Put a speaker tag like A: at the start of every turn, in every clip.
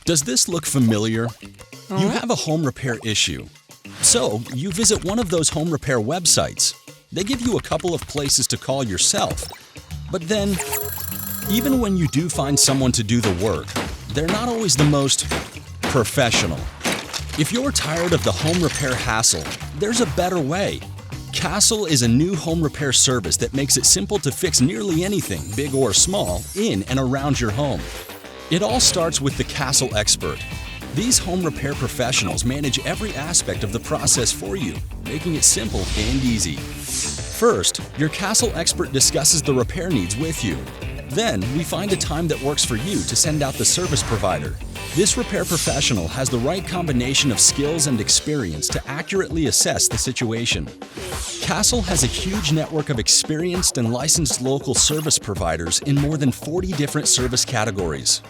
A: Does this look familiar? You have a home repair issue. So, you visit one of those home repair websites. They give you a couple of places to call yourself. But then, even when you do find someone to do the work, they're not always the most professional. If you're tired of the home repair hassle, there's a better way. Castle is a new home repair service that makes it simple to fix nearly anything, big or small, in and around your home. It all starts with the Castle Expert. These home repair professionals manage every aspect of the process for you, making it simple and easy. First, your Castle Expert discusses the repair needs with you. Then, we find a time that works for you to send out the service provider. This repair professional has the right combination of skills and experience to accurately assess the situation. Castle has a huge network of experienced and licensed local service providers in more than 40 different service categories.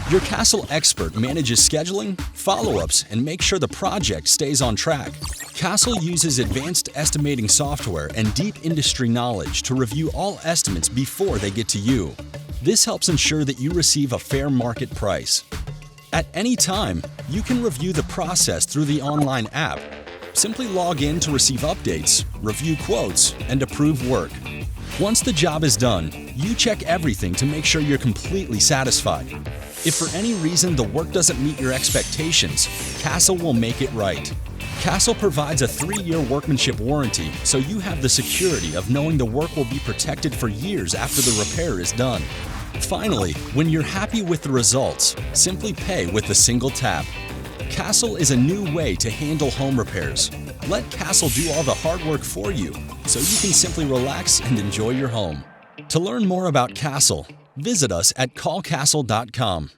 A: Your Castle Expert manages scheduling, follow-ups, and makes sure the project stays on track. Castle uses advanced estimating software and deep industry knowledge to review all estimates before they get to you. This helps ensure that you receive a fair market price. At any time, you can review the process through the online app. Simply log in to receive updates, review quotes, and approve work. Once the job is done, you check everything to make sure you're completely satisfied. If for any reason the work doesn't meet your expectations, Castle will make it right. Castle provides a 3-year workmanship warranty, so you have the security of knowing the work will be protected for years after the repair is done. Finally, when you're happy with the results, simply pay with a single tap. Castle is a new way to handle home repairs. Let Castle do all the hard work for you, so you can simply relax and enjoy your home. To learn more about Castle, visit us at callcastle.com.